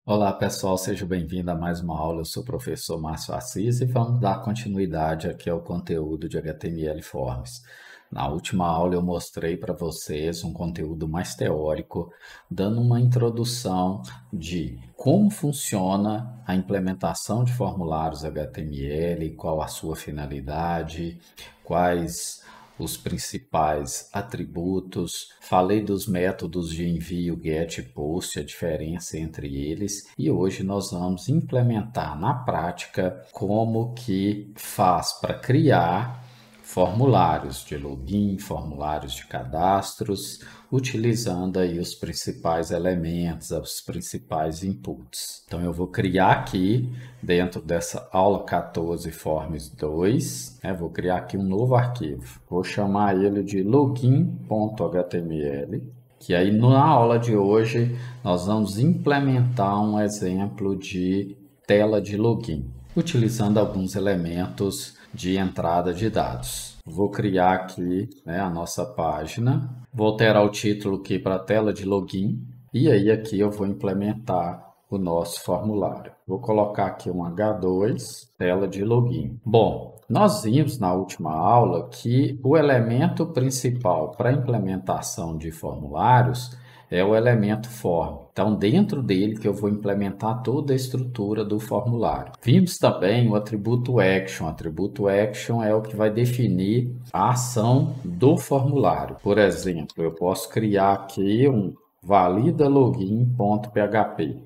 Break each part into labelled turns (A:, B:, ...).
A: Olá pessoal, seja bem-vindo a mais uma aula. Eu sou o professor Márcio Assis e vamos dar continuidade aqui ao conteúdo de HTML Forms. Na última aula eu mostrei para vocês um conteúdo mais teórico, dando uma introdução de como funciona a implementação de formulários HTML, qual a sua finalidade, quais os principais atributos, falei dos métodos de envio GET e POST, a diferença entre eles, e hoje nós vamos implementar na prática como que faz para criar formulários de login, formulários de cadastros, utilizando aí os principais elementos, os principais inputs. Então eu vou criar aqui, dentro dessa aula 14 Forms 2, vou criar aqui um novo arquivo. Vou chamar ele de login.html, que aí na aula de hoje nós vamos implementar um exemplo de tela de login, utilizando alguns elementos de entrada de dados. Vou criar aqui a nossa página, vou alterar o título aqui para tela de login e aí aqui eu vou implementar o nosso formulário. Vou colocar aqui um H2, tela de login. Bom, nós vimos na última aula que o elemento principal para a implementação de formulários é o elemento form. Então, dentro dele que eu vou implementar toda a estrutura do formulário. Vimos também o atributo action. O atributo action é o que vai definir a ação do formulário. Por exemplo, eu posso criar aqui um validalogin.php.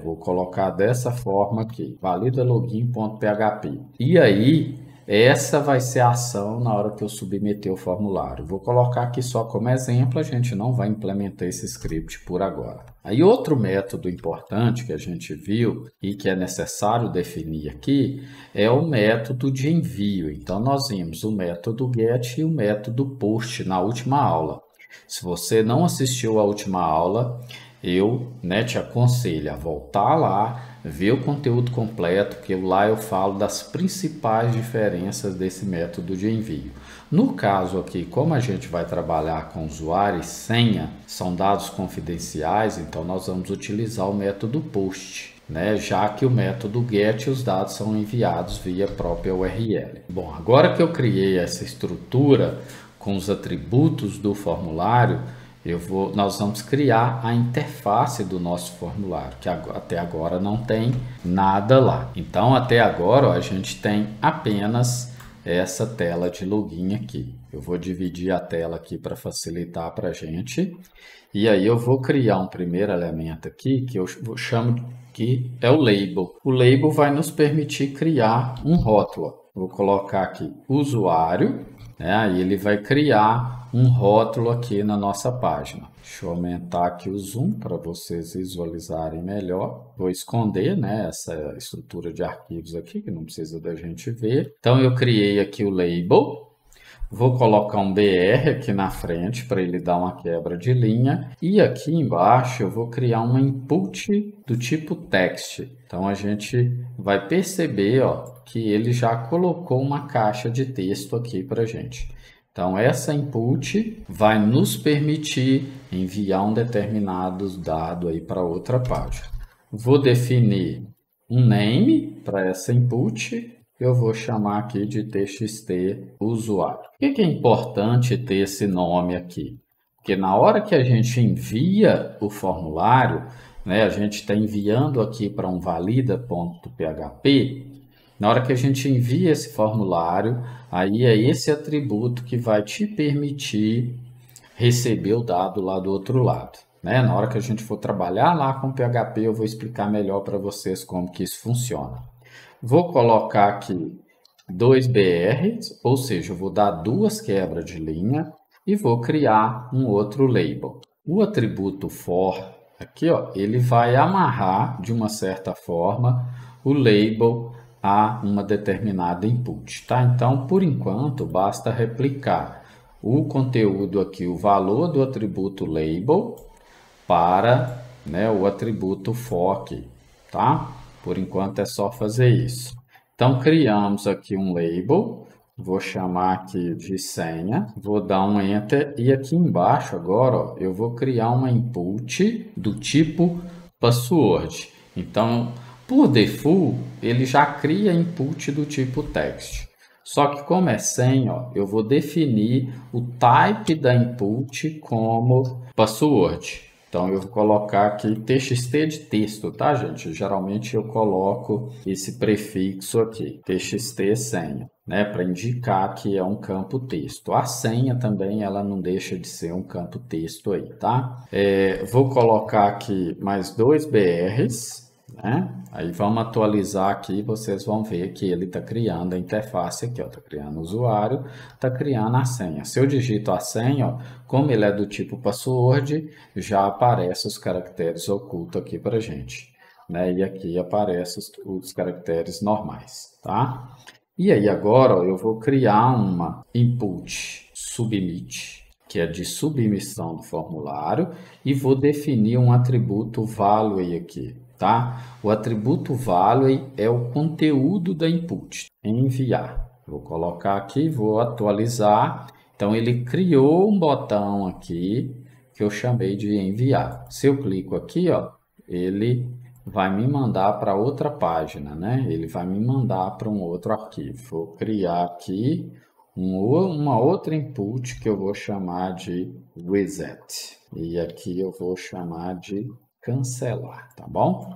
A: Vou colocar dessa forma aqui, validalogin.php. E aí, essa vai ser a ação na hora que eu submeter o formulário. Vou colocar aqui só como exemplo, a gente não vai implementar esse script por agora. Aí outro método importante que a gente viu e que é necessário definir aqui é o método de envio. Então nós vimos o método get e o método post na última aula. Se você não assistiu à última aula, eu te aconselho a voltar lá, ver o conteúdo completo, porque lá eu falo das principais diferenças desse método de envio. No caso aqui, como a gente vai trabalhar com usuário e senha, são dados confidenciais, então nós vamos utilizar o método post, já que o método get os dados são enviados via própria URL. Bom, agora que eu criei essa estrutura com os atributos do formulário, nós vamos criar a interface do nosso formulário, que até agora não tem nada lá. Então, até agora, a gente tem apenas essa tela de login aqui. Eu vou dividir a tela aqui para facilitar para a gente. E aí eu vou criar um primeiro elemento aqui, que eu chamo que é o label. O label vai nos permitir criar um rótulo. Vou colocar aqui usuário, aí ele vai criar um rótulo aqui na nossa página. Deixa eu aumentar aqui o zoom para vocês visualizarem melhor. Vou esconder essa estrutura de arquivos aqui, que não precisa da gente ver. Então, eu criei aqui o label. Vou colocar um BR aqui na frente para ele dar uma quebra de linha. E aqui embaixo eu vou criar uma input do tipo text. Então, a gente vai perceber que ele já colocou uma caixa de texto aqui para a gente. Então, essa input vai nos permitir enviar um determinado dado aí para outra página. Vou definir um name para essa input. Eu vou chamar aqui de txt usuário. Por que é importante ter esse nome aqui? Porque na hora que a gente envia o formulário, a gente está enviando aqui para um valida.php. Na hora que a gente envia esse formulário, aí é esse atributo que vai te permitir receber o dado lá do outro lado. Na hora que a gente for trabalhar lá com PHP, eu vou explicar melhor para vocês como que isso funciona. Vou colocar aqui 2 BRs, ou seja, eu vou dar 2 quebras de linha e vou criar um outro label. O atributo for aqui, ele vai amarrar de uma certa forma o label a uma determinada input, tá? Então, por enquanto, basta replicar o conteúdo aqui, o valor do atributo label para o atributo for aqui, tá? Por enquanto é só fazer isso. Então, criamos aqui um label, vou chamar aqui de senha, vou dar um Enter e aqui embaixo agora eu vou criar uma input do tipo password. Então, por default, ele já cria input do tipo text. Só que como é sem, ó, eu vou definir o type da input como password. Então, eu vou colocar aqui txt de texto, tá, gente? Geralmente eu coloco esse prefixo aqui, txt senha, né, para indicar que é um campo texto. A senha também, ela não deixa de ser um campo texto aí, tá? Vou colocar aqui mais 2 BRs, né? Aí vamos atualizar aqui, vocês vão ver que ele está criando a interface aqui, ó, está criando o usuário, está criando a senha. Se eu digito a senha, ó, como ele é do tipo password, já aparece os caracteres ocultos aqui para gente, né? E aqui aparecem os caracteres normais, tá? E aí agora, ó, eu vou criar uma input submit, que é de submissão do formulário, e vou definir um atributo value aqui, tá? O atributo value é o conteúdo da input, enviar. Vou colocar aqui, vou atualizar. Então, ele criou um botão aqui que eu chamei de enviar. Se eu clico aqui, ó, ele vai me mandar para outra página, né? Ele vai me mandar para um outro arquivo. Vou criar aqui uma outra input que eu vou chamar de reset. E aqui eu vou chamar de cancelar, tá bom?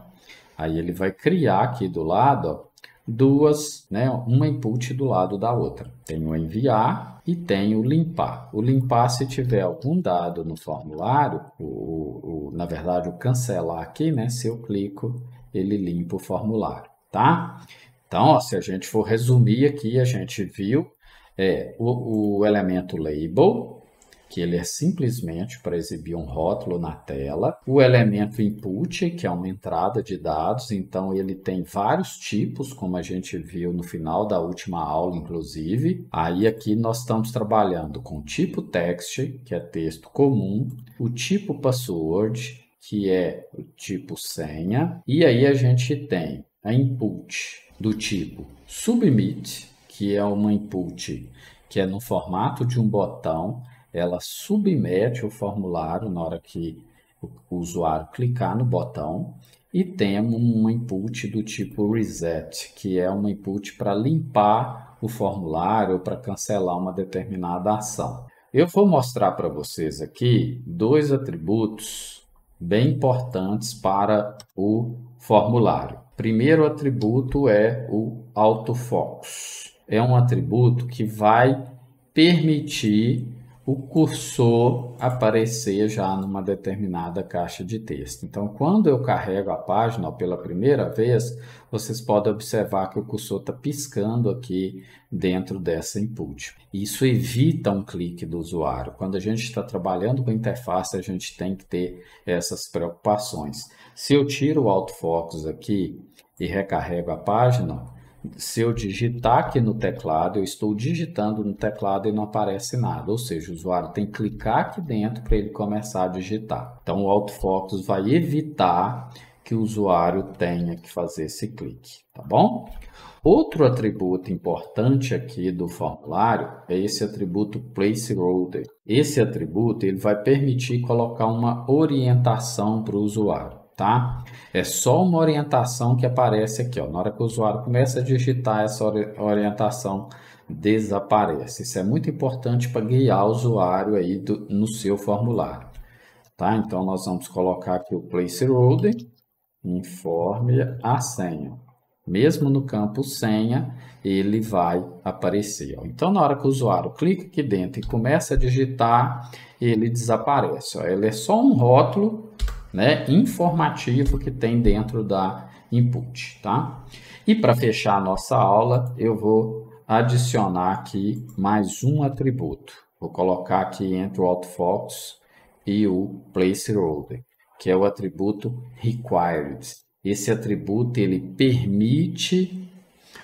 A: Aí ele vai criar aqui do lado, ó, duas, né, uma input do lado da outra. Tem o enviar e tem o limpar. O limpar, se tiver algum dado no formulário, na verdade o cancelar aqui, né, se eu clico, ele limpa o formulário, tá? Então, ó, se a gente for resumir aqui, a gente viu o elemento label, que ele é simplesmente para exibir um rótulo na tela. O elemento input, que é uma entrada de dados, então ele tem vários tipos, como a gente viu no final da última aula, inclusive. Aí aqui nós estamos trabalhando com o tipo text, que é texto comum, o tipo password, que é o tipo senha, e aí a gente tem a input do tipo submit, que é uma input que é no formato de um botão. Ela submete o formulário na hora que o usuário clicar no botão. E temos uma input do tipo reset, que é uma input para limpar o formulário ou para cancelar uma determinada ação. Eu vou mostrar para vocês aqui dois atributos bem importantes para o formulário. Primeiro atributo é o autofocus. É um atributo que vai permitir o cursor aparecer já numa determinada caixa de texto. Então, quando eu carrego a página ó, pela primeira vez, vocês podem observar que o cursor está piscando aqui dentro dessa input. Isso evita um clique do usuário. Quando a gente está trabalhando com interface, a gente tem que ter essas preocupações. Se eu tiro o autofocus aqui e recarrego a página, se eu digitar aqui no teclado, eu estou digitando no teclado e não aparece nada. Ou seja, o usuário tem que clicar aqui dentro para ele começar a digitar. Então, o autofocus vai evitar que o usuário tenha que fazer esse clique, tá bom? Outro atributo importante aqui do formulário é esse atributo placeholder. Esse atributo ele vai permitir colocar uma orientação para o usuário. Tá? É só uma orientação que aparece aqui, ó. Na hora que o usuário começa a digitar, essa orientação desaparece. Isso é muito importante para guiar o usuário aí no seu formulário. Tá? Então, nós vamos colocar aqui o placeholder, informe a senha. Mesmo no campo senha, ele vai aparecer. Ó. Então, na hora que o usuário clica aqui dentro e começa a digitar, ele desaparece. Ó. Ele é só um rótulo, né, informativo que tem dentro da input, tá? E para fechar a nossa aula, eu vou adicionar aqui mais um atributo. Vou colocar aqui entre o autofocus e o placeholder, que é o atributo required. Esse atributo ele permite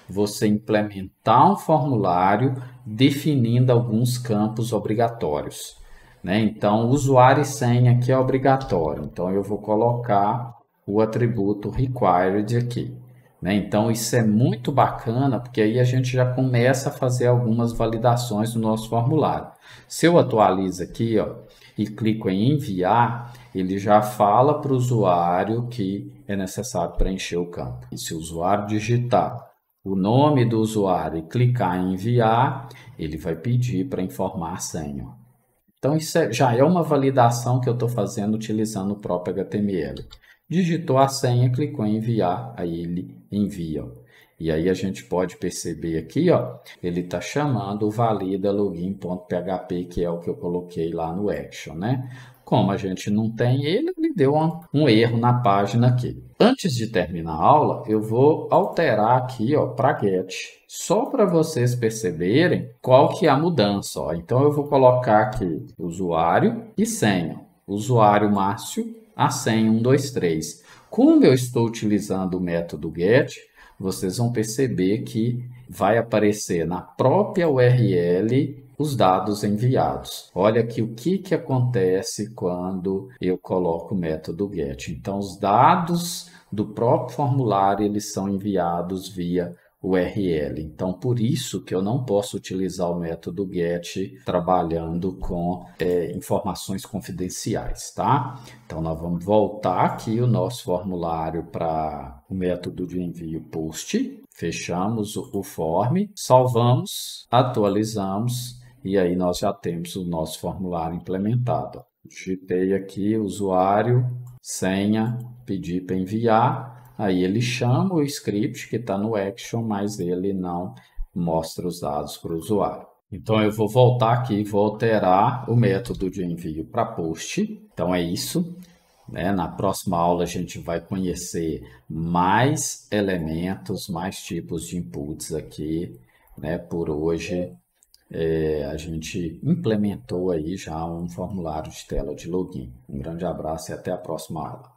A: você implementar um formulário definindo alguns campos obrigatórios. Né? Então, usuário e senha aqui é obrigatório. Então, eu vou colocar o atributo required aqui. né? Então, isso é muito bacana, porque aí a gente já começa a fazer algumas validações no nosso formulário. Se eu atualizo aqui, ó, e clico em enviar, ele já fala para o usuário que é necessário preencher o campo. E se o usuário digitar o nome do usuário e clicar em enviar, ele vai pedir para informar a senha. Então, isso já é uma validação que eu estou fazendo utilizando o próprio HTML. Digitou a senha, clicou em enviar, aí ele envia. E aí a gente pode perceber aqui, ó, ele está chamando o valida login.php, que é o que eu coloquei lá no action, né? Como a gente não tem ele, ele deu um erro na página aqui. Antes de terminar a aula, eu vou alterar aqui, ó, para get, só para vocês perceberem qual que é a mudança, ó. Então eu vou colocar aqui usuário e senha. Usuário Márcio, a senha 123. Como eu estou utilizando o método get, vocês vão perceber que vai aparecer na própria URL os dados enviados. Olha aqui o que acontece quando eu coloco o método get. Então, os dados do próprio formulário eles são enviados via URL. Então, por isso que eu não posso utilizar o método get trabalhando com informações confidenciais, tá? Então, nós vamos voltar aqui o nosso formulário para o método de envio post. Fechamos o form, salvamos, atualizamos e aí nós já temos o nosso formulário implementado. Digitei aqui usuário, senha, pedi para enviar. Aí ele chama o script que está no action, mas ele não mostra os dados para o usuário. Então eu vou voltar aqui e vou alterar o método de envio para post. Então é isso. Na próxima aula a gente vai conhecer mais elementos, mais tipos de inputs aqui. Por hoje a gente implementou aí já um formulário de tela de login. Um grande abraço e até a próxima aula.